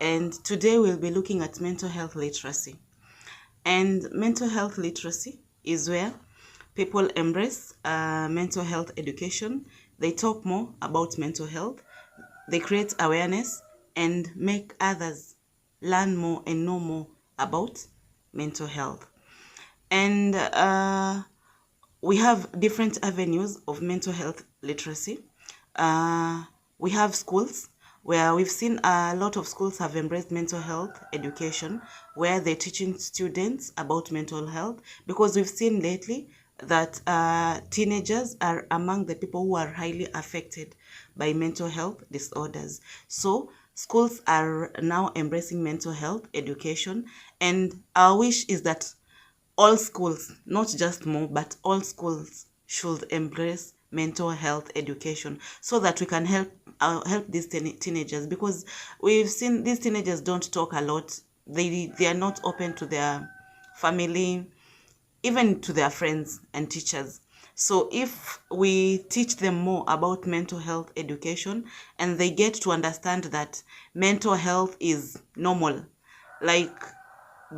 and today we'll be looking at mental health literacy. And mental health literacy is where people embrace mental health education. They talk more about mental health, they create awareness, and make others learn more and know more about mental health. And we have different avenues of mental health literacy. We have schools where we've seen a lot of schools have embraced mental health education, where they're teaching students about mental health, because we've seen lately that teenagers are among the people who are highly affected by mental health disorders. So schools are now embracing mental health education, and our wish is that all schools, not just more, but all schools should embrace mental health education so that we can help these teenagers, because we've seen these teenagers don't talk a lot. They are not open to their family, even to their friends and teachers. So if we teach them more about mental health education, and they get to understand that mental health is normal, like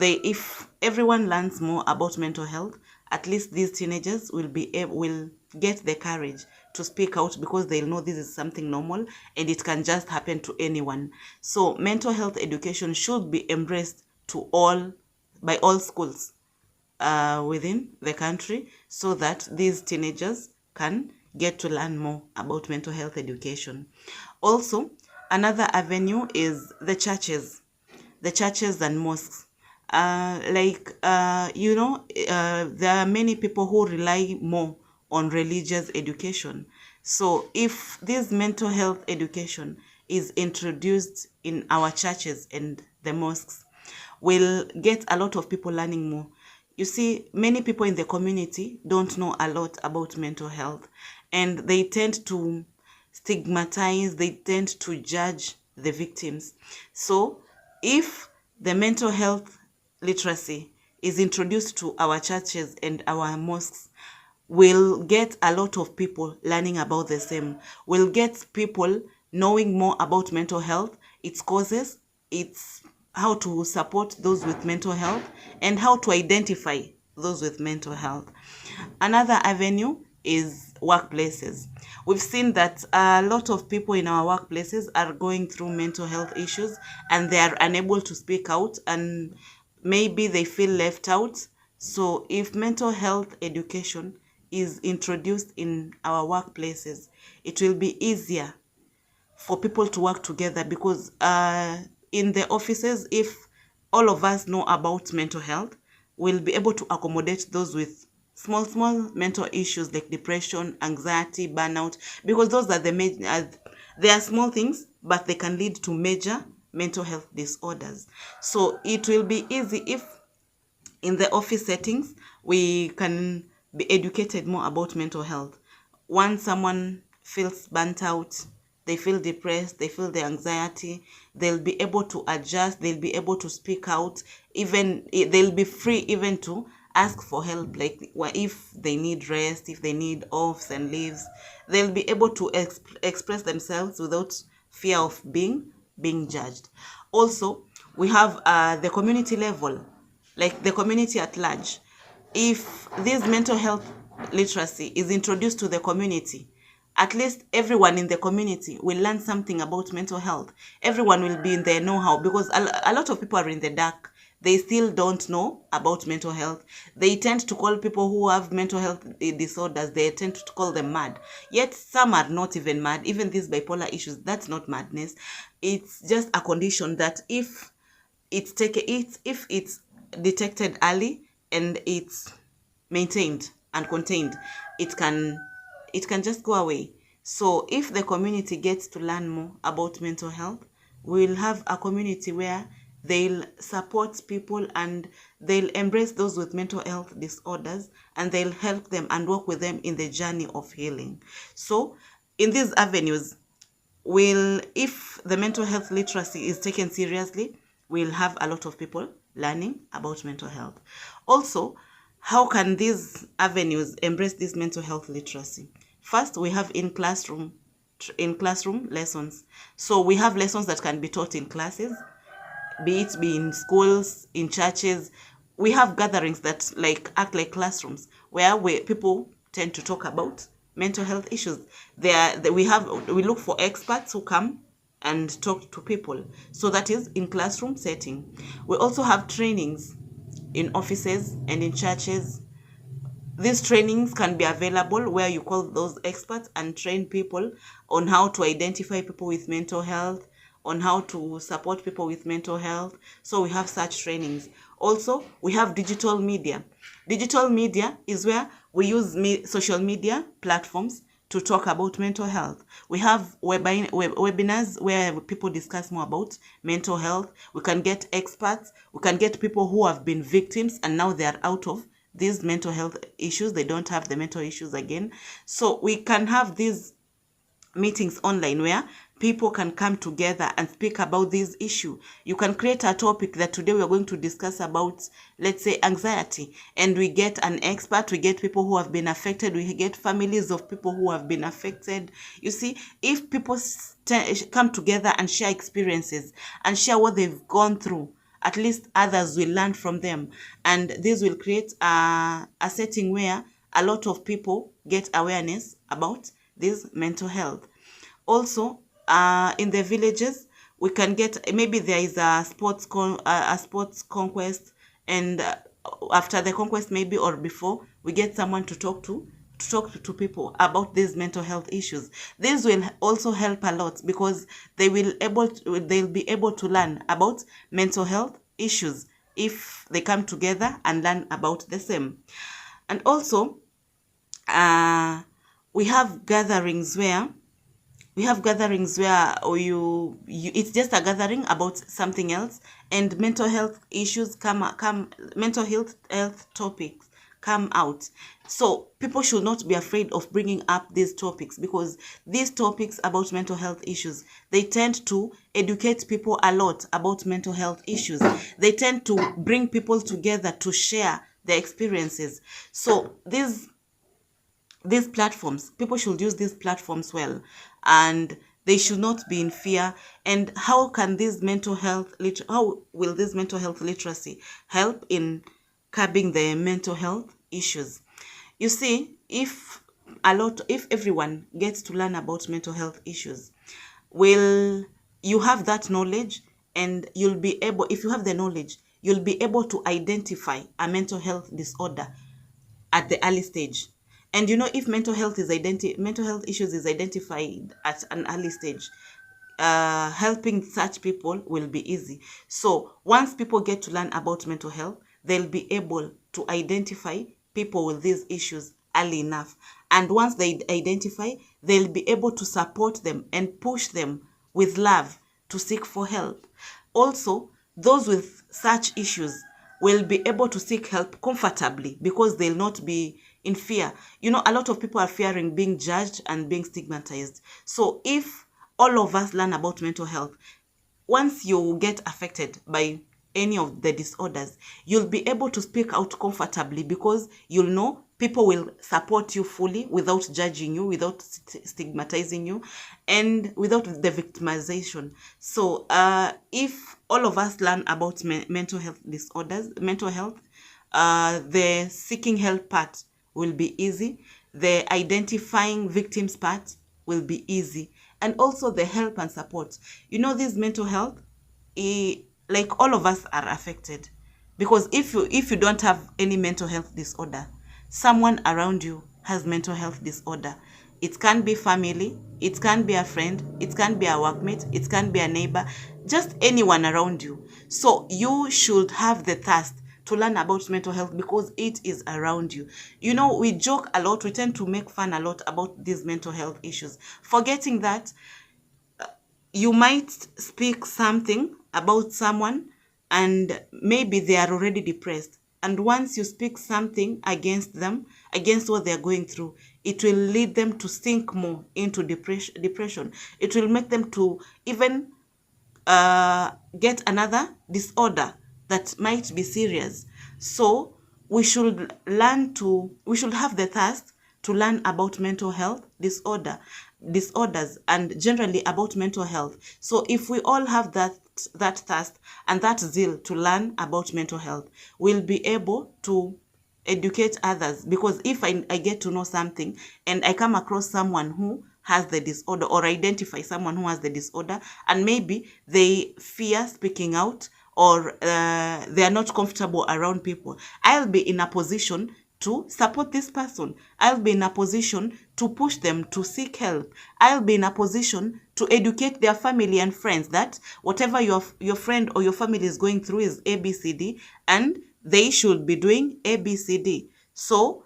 if everyone learns more about mental health, at least these teenagers will get the courage to speak out, because they'll know this is something normal and it can just happen to anyone. So mental health education should be embraced by all schools within the country, so that these teenagers can get to learn more about mental health education. Also, another avenue is the churches and mosques. There are many people who rely more on religious education. So if this mental health education is introduced in our churches and the mosques, we'll get a lot of people learning more. You see, many people in the community don't know a lot about mental health, and they tend to stigmatize, they tend to judge the victims. So if the mental health literacy is introduced to our churches and our mosques, we'll get a lot of people learning about the same. We'll get people knowing more about mental health, its causes, its how to support those with mental health, and how to identify those with mental health. Another avenue is workplaces. We've seen that a lot of people in our workplaces are going through mental health issues, and they are unable to speak out, and maybe they feel left out. So if mental health education is introduced in our workplaces, it will be easier for people to work together, because in the offices, if all of us know about mental health, we'll be able to accommodate those with small mental issues like depression, anxiety, burnout, because those are they are small things, but they can lead to major mental health disorders. So it will be easy if in the office settings we can be educated more about mental health. Once someone feels burnt out, they feel depressed, they feel the anxiety, they'll be able to adjust, they'll be able to speak out, even they'll be free even to ask for help, like if they need rest, if they need offs and leaves, they'll be able to express themselves without fear of being judged. Also, we have the community level, like the community at large. If this mental health literacy is introduced to the community, at least everyone in the community will learn something about mental health. Everyone will be in their know-how, because a lot of people are in the dark. They still don't know about mental health. They tend to call people who have mental health disorders, they tend to call them mad. Yet some are not even mad. Even these bipolar issues, that's not madness. It's just a condition that if it's detected early and it's maintained and contained, it can just go away. So if the community gets to learn more about mental health, we'll have a community where they'll support people, and they'll embrace those with mental health disorders, and they'll help them and work with them in the journey of healing. So in these avenues, if the mental health literacy is taken seriously, we'll have a lot of people learning about mental health. Also, how can these avenues embrace this mental health literacy? First, we have in classroom lessons. So we have lessons that can be taught in classes. be in schools, in churches. We have gatherings that act like classrooms where people tend to talk about mental health issues. We look for experts who come and talk to people. So that is in classroom setting. We also have trainings in offices and in churches. These trainings can be available where you call those experts and train people on how to identify people with mental health, on how to support people with mental health. So we have such trainings. Also, we have digital media. Digital media is where we use social media platforms to talk about mental health. We have webinars where people discuss more about mental health. We can get experts. We can get people who have been victims and now they are out of these mental health issues. They don't have the mental issues again. So we can have these meetings online where people can come together and speak about this issue. You can create a topic that today we are going to discuss about, let's say, anxiety, and we get an expert, we get people who have been affected, we get families of people who have been affected. You see, if people come together and share experiences and share what they've gone through, at least others will learn from them, and this will create a setting where a lot of people get awareness about this mental health. Also, in the villages, we can get, maybe there is a sports conquest, and after the conquest maybe or before, we get someone to talk to people about these mental health issues. This will also help a lot because they'll be able to learn about mental health issues if they come together and learn about the same. And also, we have gatherings where it's just a gathering about something else, and mental health issues mental health topics come out. So people should not be afraid of bringing up these topics, because these topics about mental health issues, they tend to educate people a lot about mental health issues. They tend to bring people together to share their experiences. So these platforms, people should use these platforms well, and they should not be in fear. And how will this mental health literacy help in curbing the mental health issues? You see, if everyone gets to learn about mental health issues, you have that knowledge, and you'll be able, if you have the knowledge, you'll be able to identify a mental health disorder at the early stage. And if mental health issues is identified at an early stage, helping such people will be easy. So once people get to learn about mental health, they'll be able to identify people with these issues early enough. And once they identify, they'll be able to support them and push them with love to seek for help. Also, those with such issues will be able to seek help comfortably because they'll not be in fear. A lot of people are fearing being judged and being stigmatized. So if all of us learn about mental health, once you get affected by any of the disorders, you'll be able to speak out comfortably because you'll know people will support you fully without judging you, without stigmatizing you, and without the victimization. So if all of us learn about mental health disorders, the seeking help part will be easy. The identifying victims part will be easy. And also the help and support. This mental health, like all of us are affected. Because if you don't have any mental health disorder, someone around you has mental health disorder. It can be family, it can be a friend, it can be a workmate, it can be a neighbor, just anyone around you. So you should have the thirst to learn about mental health because it is around you. We joke a lot, we tend to make fun a lot about these mental health issues, forgetting that you might speak something about someone and maybe they are already depressed. And once you speak something against them, against what they're going through, it will lead them to sink more into depression. It will make them to even get another disorder that might be serious. So we should have the thirst to learn about mental health disorder, disorders and generally about mental health. So if we all have that thirst and that zeal to learn about mental health, we'll be able to educate others. Because if I get to know something and I come across someone who has the disorder, or identify someone who has the disorder, and maybe they fear speaking out, or they are not comfortable around people, I'll be in a position to support this person. I'll be in a position to push them to seek help. I'll be in a position to educate their family and friends that whatever your friend or your family is going through is ABCD, and they should be doing ABCD. So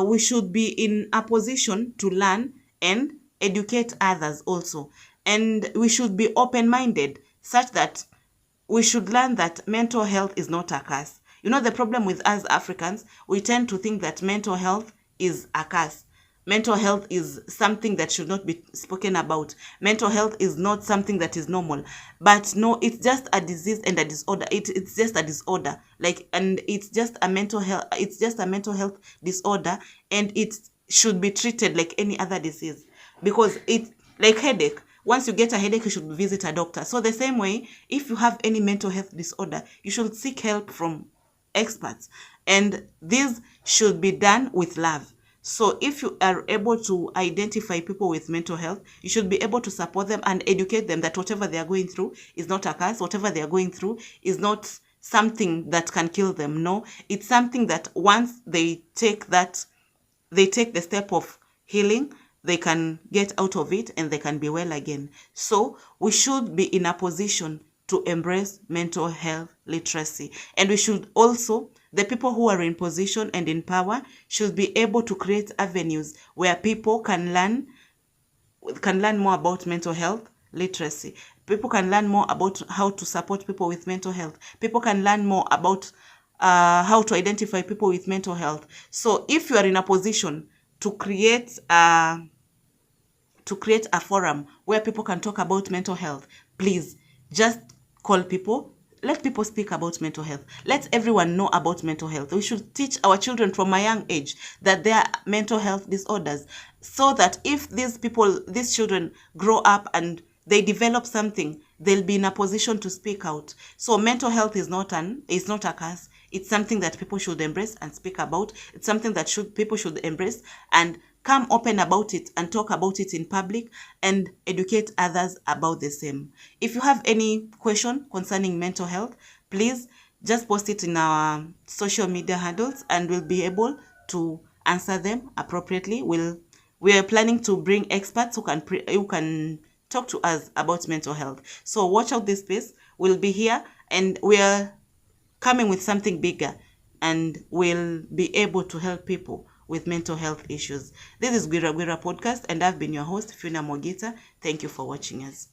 we should be in a position to learn and educate others also. And we should be open-minded, such that we should learn that mental health is not a curse. You know, the problem with us Africans, we tend to think that mental health is a curse. Mental health is something that should not be spoken about. Mental health is not something that is normal. But no, it's just a disease and a disorder. It's just a disorder. And it's just a mental health disorder, and it should be treated like any other disease. Because it's like headache. Once you get a headache, you should visit a doctor. So the same way, if you have any mental health disorder, you should seek help from experts. And this should be done with love. So if you are able to identify people with mental health, you should be able to support them and educate them that whatever they are going through is not a curse. Whatever they are going through is not something that can kill them. No, it's something that once they take the step of healing, they can get out of it and they can be well again. So we should be in a position to embrace mental health literacy. And we should also, the people who are in position and in power, should be able to create avenues where people can learn more about mental health literacy. People can learn more about how to support people with mental health. People can learn more about how to identify people with mental health. So if you are in a position to create a forum where people can talk about mental health, please just call people. Let people speak about mental health. Let everyone know about mental health. We should teach our children from a young age that there are mental health disorders, so that if these children grow up and they develop something, they'll be in a position to speak out. So mental health is not a curse. It's something that people should embrace and speak about. It's something that people should embrace and come open about it and talk about it in public and educate others about the same. If you have any question concerning mental health, please just post it in our social media handles and we'll be able to answer them appropriately. We are planning to bring experts who can talk to us about mental health. So watch out this space. We'll be here and we are coming with something bigger, and we'll be able to help people with mental health issues. This is Gwira Gwira Podcast, and I've been your host, Fiona Mogita. Thank you for watching us.